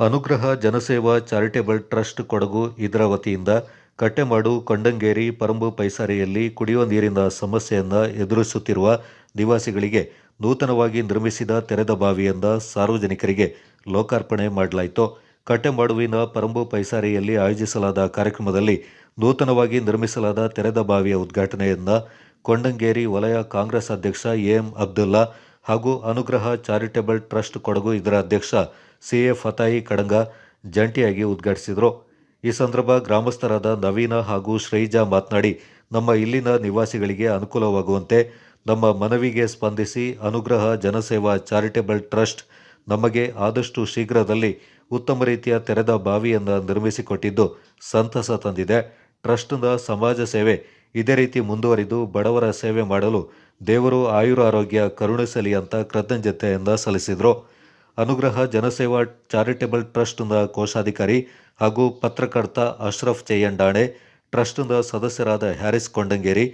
ಅನುಗ್ರಹ ಜನಸೇವಾ charitable trust Kodagu ಇದರ ವತಿಯಿಂದ ಕಟ್ಟೆಮಾಡು ಕೊಂಡಂಗೇರಿ ಪರಂಬು ಪೈಸಾರಿಯಲ್ಲಿ ಕುಡಿಯುವ ನೀರಿನ ಸಮಸ್ಯೆಯನ್ನು ಎದುರಿಸುತ್ತಿರುವ ನಿವಾಸಿಗಳಿಗೆ ನೂತನವಾಗಿ ನಿರ್ಮಿಸಿದ ತೆರೆದ ಬಾವಿಯಿಂದ ಸಾರ್ವಜನಿಕರಿಗೆ ಲೋಕಾರ್ಪಣೆ ಮಾಡಲಾಯಿತು. ಕಟ್ಟೆಮಾಡುವಿನ ಪರಂಬು ಪೈಸಾರಿಯಲ್ಲಿ ಆಯೋಜಿಸಲಾದ ಕಾರ್ಯಕ್ರಮದಲ್ಲಿ ನೂತನವಾಗಿ ನಿರ್ಮಿಸಲಾದ ತೆರೆದ ಬಾವಿಯ ಉದ್ಘಾಟನೆಯನ್ನು ಕೊಂಡಂಗೇರಿ ವಲಯ ಕಾಂಗ್ರೆಸ್ ಅಧ್ಯಕ್ಷ ಎಂ ಅಬ್ದುಲ್ಲಾ ಹಾಗೂ ಅನುಗ್ರಹ ಚಾರಿಟೇಬಲ್ ಟ್ರಸ್ಟ್ ಕೊಡಗು ಇದರ ಅಧ್ಯಕ್ಷ ಸಿಎ ಫತಾಯಿ ಕಡಂಗ ಜಂಟಿಯಾಗಿ ಉದ್ಘಾಟಿಸಿದರು. ಈ ಸಂದರ್ಭ ಗ್ರಾಮಸ್ಥರಾದ ನವೀನ ಹಾಗೂ ಶ್ರೀಜಾ ಮಾತನಾಡಿ, ನಮ್ಮ ಇಲ್ಲಿನ ನಿವಾಸಿಗಳಿಗೆ ಅನುಕೂಲವಾಗುವಂತೆ ನಮ್ಮ ಮನವಿಗೆ ಸ್ಪಂದಿಸಿ ಅನುಗ್ರಹ ಜನಸೇವಾ ಚಾರಿಟೇಬಲ್ ಟ್ರಸ್ಟ್ ನಮಗೆ ಆದಷ್ಟು ಶೀಘ್ರದಲ್ಲಿ ಉತ್ತಮ ರೀತಿಯ ತೆರೆದ ಬಾವಿಯನ್ನು ನಿರ್ಮಿಸಿಕೊಟ್ಟಿದ್ದು ಸಂತಸ ತಂದಿದೆ. ಟ್ರಸ್ಟ್ನ ಸಮಾಜ ಸೇವೆ ಇದೇ ರೀತಿ ಮುಂದುವರಿದು ಬಡವರ ಸೇವೆ ಮಾಡಲು ದೇವರು ಆಯುರಾರೋಗ್ಯ ಕರುಣಿಸಲಿ ಅಂತ ಕೃತಜ್ಞತೆಯನ್ನು ಸಲ್ಲಿಸಿದರು. ಅನುಗ್ರಹ ಜನಸೇವಾ ಚಾರಿಟೇಬಲ್ ಟ್ರಸ್ಟ್ನ ಕೋಶಾಧಿಕಾರಿ ಹಾಗೂ ಪತ್ರಕರ್ತ ಅಶ್ರಫ್ ಚೆಯ್ಯಂಡಾಣೆ, ಟ್ರಸ್ಟ್ನ ಸದಸ್ಯರಾದ ಹ್ಯಾರಿಸ್ ಕೊಂಡಂಗೇರಿ,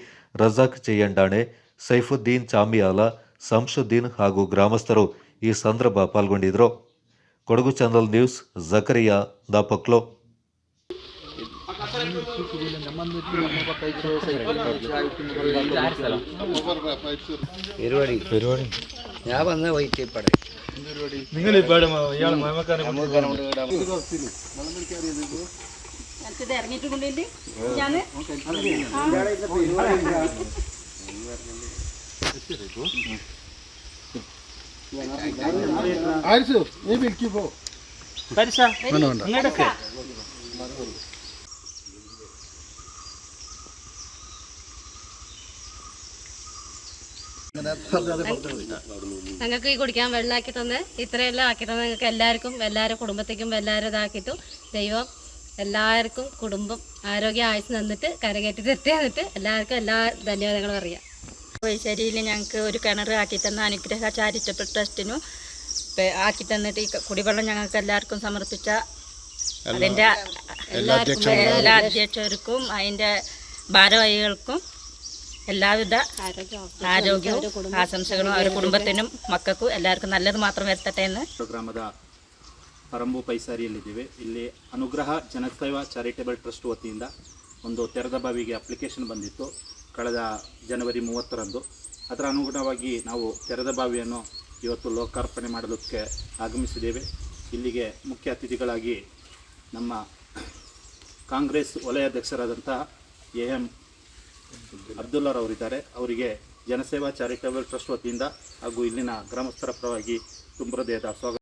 ರಜಾಕ್ ಚೆಯ್ಯಂಡಾಣೆ, ಸೈಫುದ್ದೀನ್ ಚಾಮಿಯಾಲ, ಸಂಶುದ್ದೀನ್ ಹಾಗೂ ಗ್ರಾಮಸ್ಥರು ಈ ಸಂದರ್ಭ ಪಾಲ್ಗೊಂಡಿದ್ದರು. ಕೊಡಗು ಚಾನಲ್ ನ್ಯೂಸ್, ಜಕರಿಯಾ ದಾಪಕ್ಲೋ. ഞങ്ങൾക്ക് ഈ കുടിക്കാൻ വെള്ളമാക്കി തന്ന് ഇത്രയെല്ലാം ആക്കി തന്നെ ഞങ്ങൾക്ക് എല്ലാവർക്കും എല്ലാവരുടെ കുടുംബത്തേക്കും എല്ലാവരും ഇതാക്കിയിട്ടു ദൈവം എല്ലാവർക്കും കുടുംബം ആരോഗ്യ ആയുസ് തന്നിട്ട് കരകയറ്റി തെറ്റി തന്നിട്ട് എല്ലാവർക്കും എല്ലാ ധന്യവാദങ്ങളും അറിയാം. വൈശാരിയിൽ ഞങ്ങൾക്ക് ഒരു കിണർ ആക്കി തന്ന അനുഗ്രഹ ചാരിറ്റബിൾ ട്രസ്റ്റിനും ആക്കി തന്നിട്ട് ഈ കുടിവെള്ളം ഞങ്ങൾക്ക് എല്ലാവർക്കും സമർപ്പിച്ച അതിൻ്റെ എല്ലാ അധ്യക്ഷർക്കും അതിൻ്റെ ഭാരവാഹികൾക്കും എല്ലാവിധ ആരോഗ്യവും ആശംസകളും അവരുടെ കുടുംബത്തിനും മക്കൾക്കും എല്ലാവർക്കും നല്ലത് മാത്രം വരുത്തട്ടെ എന്ന്. ಗ್ರಾಮದ ಪರಂಬು ಪೈಸಾರಿಯಲ್ಲಿದ್ದೇವೆ. ಇಲ್ಲಿ ಅನುಗ್ರಹ ಜನಸೇವಾ ಚಾರಿಟೇಬಲ್ ಟ್ರಸ್ಟ್ ವತಿಯಿಂದ ಒಂದು ತೆರೆದ ಬಾವಿಗೆ ಅಪ್ಲಿಕೇಶನ್ ಬಂದಿತ್ತು ಕಳೆದ ಜನವರಿ 30ರಂದು. ಅದರ ಅನುಗುಣವಾಗಿ ನಾವು ತೆರೆದ ಬಾವಿಯನ್ನು ಇವತ್ತು ಲೋಕಾರ್ಪಣೆ ಮಾಡಲಿಕ್ಕೆ ಆಗಮಿಸಿದ್ದೇವೆ. ಇಲ್ಲಿಗೆ ಮುಖ್ಯ ಅತಿಥಿಗಳಾಗಿ ನಮ್ಮ ಕಾಂಗ್ರೆಸ್ ವಲಯಾಧ್ಯಕ್ಷರಾದಂಥ ಎಂ ಅಬ್ದುಲ್ಲಾರವರಿದ್ದಾರೆ. ಅವರಿಗೆ ಜನಸೇವಾ ಚಾರಿಟೇಬಲ್ ಟ್ರಸ್ಟ್ ವತಿಯಿಂದ ಹಾಗೂ ಇಲ್ಲಿನ ಗ್ರಾಮಸ್ಥರ ಪರವಾಗಿ ತುಂಬ ಹೃದಯದ ಸ್ವಾಗತ.